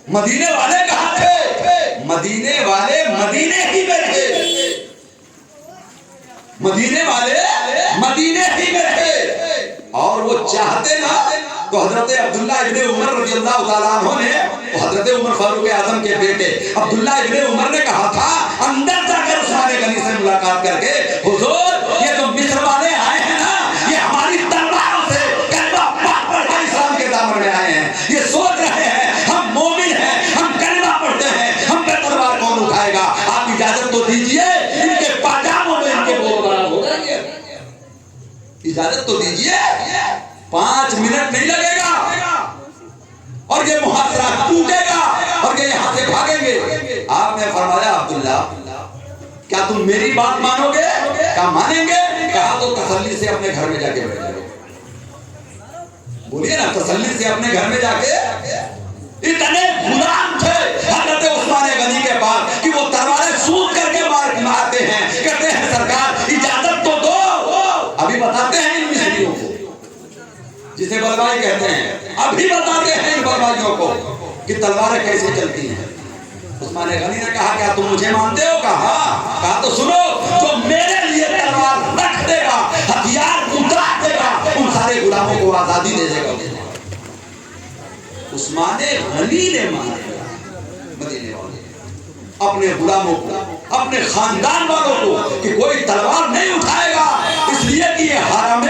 مدینے والے کہاں تھے؟ مدینے والے مدینے ہی میں تھے، مدینے والے مدینے ہی میں تھے، اور وہ چاہتے نا تو حضرت عبداللہ ابن عمر رضی اللہ تعالیٰ عنہ نے، حضرت عمر فاروق اعظم کے بیٹے عبداللہ ابن عمر نے کہا تھا اندر جا کر عثمان غنی سے ملاقات کر کے، حضور یہ تو مصر والے آئے ہیں نا، یہ ہماری تلواروں سے کلمہ پاک پڑھ کے اسلام کے دامن میں آئے ہیں، یہ سوچ رہے ہیں ہم مومن ہیں، ہم کلمہ پڑھتے ہیں، ہم پہ تلوار کون اٹھائے گا؟ آپ اجازت تو دیجئے، ان کے پاجاموں میں ان کے بول بڑا ہو رہا ہے، اجازت تو دیجئے، 5 منٹ نہیں لگے گا اور یہ محاصرہ ٹوٹے گا اور یہ یہاں سے بھاگیں گے۔ آپ نے فرمایا عبداللہ کیا تم میری بات مانو گے؟ کہا مانیں گے۔ کہا تو تسلی سے اپنے گھر میں جا کے بیٹھ جاؤ، بولیے نا، تسلی سے اپنے گھر میں جا کے۔ اتنے غلام تھے حضرت عثمان غنی کے پاس کہ وہ تلواریں سوت کر کے مارتے ہیں، کہتے ہیں سرکار اجازت تو دو۔ ابھی بتاتے ہیں ان مصریوں کو جسے بربائی کہتے ہیں، ابھی بتاتے ہیں ان بربائیوں کو کہ تلواریں کیسے چلتی ہیں۔ عثمان غنی نے کہا کیا تم مجھے مانتے ہو؟ کہا تو سنو، جو میرے لیے تلوار رکھ دے گا، ہتھیار اتار دے گا، ان سارے غلاموں کو آزادی دے دے گا۔ عثمان غنی نے مانا مدینے والے اپنے غلاموں کو، اپنے خاندان والوں کو کہ کوئی تلوار نہیں اٹھائے گا، اس لیے کہ یہ حرم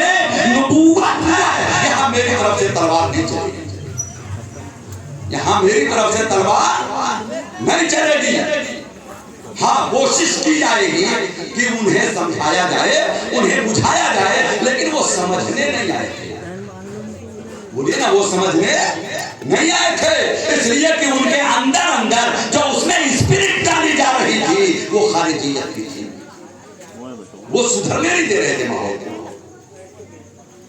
نبوت ہے، یہاں میری طرف سے تلوار نہیں چلے گی، یہاں میری طرف سے تلوار نہیں چلے گی۔ ہاں کوشش کی جائے گی کہ انہیں سمجھایا جائے، انہیں بجھایا جائے، لیکن وہ سمجھنے نہیں آئے تھے، بولیے نا، وہ سمجھنے نہیں آئے تھے، اس لیے کہ ان کے اندر جو اس میں اسپرٹ ڈالی جا رہی تھی وہ خارجیت کی تھی، وہ سدھرنے نہیں دے رہے تھے ماحول کو۔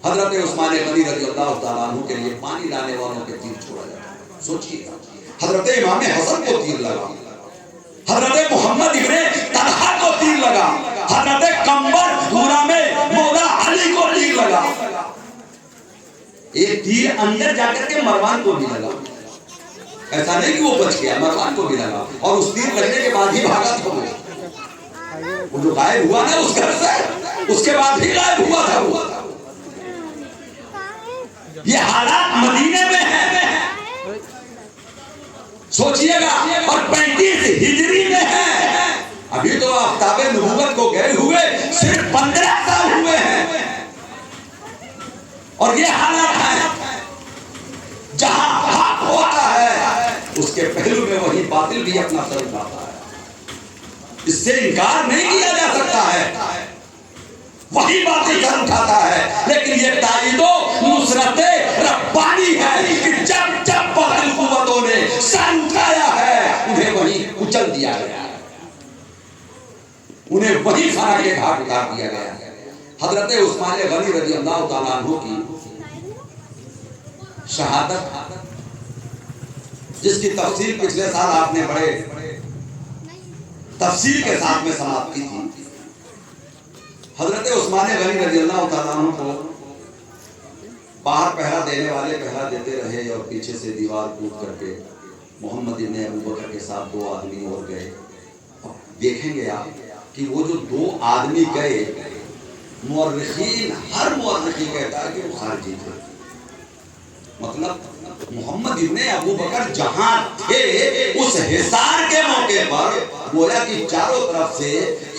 حضرت عثمان غنی رضی اللہ تعالیٰ عنہ کے لیے پانی لانے والوں کے تیر چھوڑا جاتا، سوچئے حضرت امام حسن کو تیر لگا، حضرت محمد ابن طلحہ کو تیر لگا، حضرت قمبر غلام مولا علی کو تیر لگا، ایک تیر اندر جا کر کے مروان کو بھی لگا، ایسا نہیں کہ وہ بچ گیا، مروان کو بھی لگا، اور اس تیر لگنے کے بعد ہی بھاگا تھا وہ جو غائب ہوا نا اس گھر سے، اس کے بعد ہی غائب ہوا تھا وہ۔ یہ حالات مدینے میں ہے، سوچئے گا، اور 35 ہجری میں ہے، ابھی تو آفتاب نبوت کو گئے ہوئے صرف 15 سال ہوئے ہیں، اور یہ حالات ہے جہاں حق ہوتا ہے اس کے پہلو میں وہی باطل بھی اپنا سر اٹھاتا ہے، اس سے انکار نہیں کیا جا سکتا ہے، وہی باطل سر اٹھاتا ہے، لیکن یہ تائید و نصرت ربانی ہے کہ جب جب باطل قوتوں نے سر اٹھایا ہے انہیں وہی کچل دیا گیا ہے، انہیں وہی خانہ کے گھاٹ اتار دیا گیا ہے۔ حضرت عثمان غنی رضی اللہ تعالیٰ عنہ کی شہادت، جس کی تفصیل پچھلے سال آپ نے بڑے تفصیل کے ساتھ میں سماعت کی تھی۔ حضرت عثمان غنی رضی اللہ تعالیٰ عنہ کو باہر پہرا دینے والے پہرا دیتے رہے، اور پیچھے سے دیوار کود کر کے محمد ابن ابوبکر کے ساتھ 2 آدمی اور گئے۔ دیکھیں گے آپ کہ وہ جو 2 آدمی گئے، مورخین، ہر مورخی کہتا ہے کہ وہ خارجی تھے، مطلب محمد ابن ابوبکر جہاں تھے اس حصار کے موقع پر گویا کہ چاروں طرف سے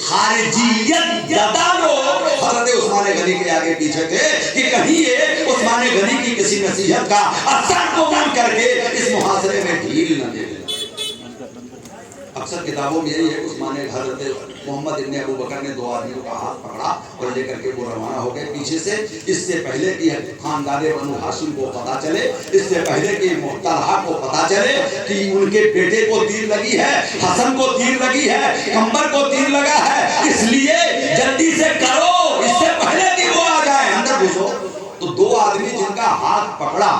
خارجیت زدہ لوگ حضرت عثمان غنی کے آگے پیچھے تھے کہ کہیں یہ عثمان غنی کی کسی نصیحت کا اثر قبول کر کے اس محاصرے میں ڈھیل نہ دے دیں۔ اکثر کتابوں میں یہی ہے کہ عثمان حضرت محمد ابن ابوبکر نے 2 آدمیوں کا ہاتھ پکڑا اور لے کر کے وہ روانہ ہو گئے پیچھے سے، اس سے پہلے کہ خاندان بنو ہاشم کو پتا چلے، اس سے پہلے کہ طلحہ کو پتا چلے کہ ان کے بیٹے کو تیر لگی ہے، حسن کو تیر لگی ہے، قمبر کو تیر لگا ہے، اس لیے جلدی سے کرو، اس سے پہلے کہ وہ آ جائیں۔ اندر گھسو تو 2 آدمی جن کا ہاتھ پکڑا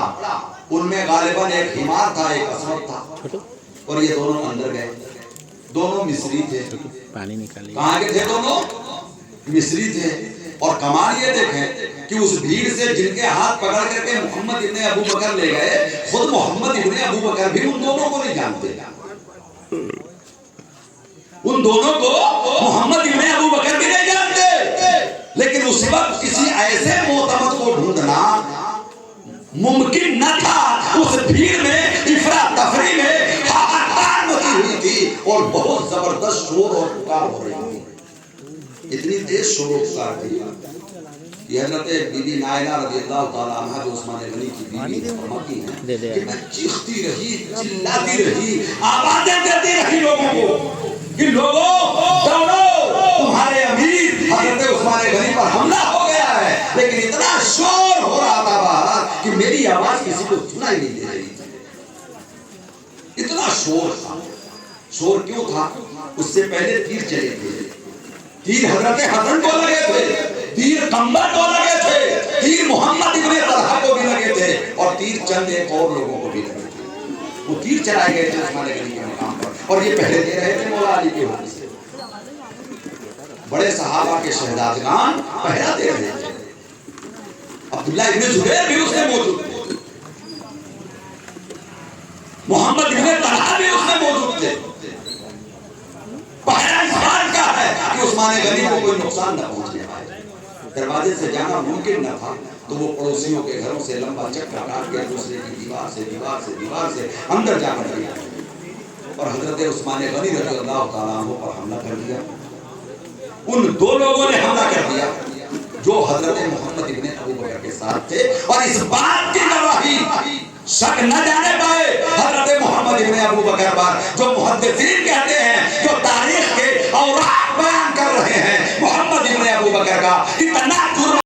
ان میں غالباً ایک حمار تھا، ایک اسود تھا، اور یہ دونوں اندر گئے، دونوں مصری تھے۔ پانی نکالیے۔ کہاں کے تھے دونوں؟ مصری تھے، اور کمال یہ دیکھیں کہ اس بھیڑ سے جن کے ہاتھ پکڑ کر کے محمد ابن ابو بکر لے گئے، خود محمد ابن ابو بکر بھی ان دونوں کو نہیں جانتے، ان دونوں کو محمد ابن ابو بکر بھی نہیں جانتے، لیکن اس وقت کسی ایسے معتمد کو ڈھونڈنا ممکن نہ تھا۔ اس بھیڑ میں افراتفری میں ہاہاکار مچی ہوئی تھی اور بہت زبردست شور اور پکار ہو رہی تھی، اتنی تیز شور و پکار تھی کہ حضرت بی بی نائلہ رضی اللہ تعالیٰ عنہ جو عثمان غنی کی بیوی فرماتی ہیں کہ میں چیختی رہی، چلاتی رہی، آوازیں دیتی رہی لوگوں کو کہ لوگوں دوڑو، تمہارے امیر حضرت عثمان غنی پر حملہ ہو گیا ہے، لیکن اتنا شور ہو رہا تھا باہر کہ میری آواز کسی کو سنائی نہیں دے رہی تھی، اتنا شور تھا۔ شور کیوں تھا؟ اس سے پہلے تیر چلے تھے، تیر حضرت حسن کو لگے تھے، تیر قمبر کو لگے تھے، تیر محمد ابن طلحہ کو بھی لگے تھے، اور تیر چند ایک اور لوگوں کو بھی لگے تھے۔ وہ تیر چلائے گئے تھے عثمان غنی کے مقام پر، اور یہ پہلے دے رہے تھے مولا علی کے حکم سے۔ بڑے صحابہ کے شہزادگان پہرا دے رہے تھے، عبداللہ ابن زبیر بھی اس میں موجود تھے، محمد ابن طلحہ بھی اس میں موجود تھے۔ پہرا اس بات کا ہے کہ عثمان غنی کو کوئی نقصان نہ پہنچنے پائے۔ دروازے سے جانا ممکن نہ تھا، تو وہ پڑوسیوں کے گھروں سے لمبا چکر کاٹ کے دوسرے کی دیوار سے اندر جا کر گیا اور حضرت عثمان غنی رضی اللہ تعالیٰ عنہ پر حملہ کر دیا۔ ان دو لوگوں نے حملہ کر دیا جو حضرت محمد ابن ابو بکر کے ساتھ تھے، اور اس بات کی گواہی شک نہ جانے پائے حضرت محمد ابن ابو بکر پر، جو محدثین کہتے ہیں، جو تاریخ کے اوراق بیان کر رہے ہیں، محمد ابن ابو بکر کا اتنا جرم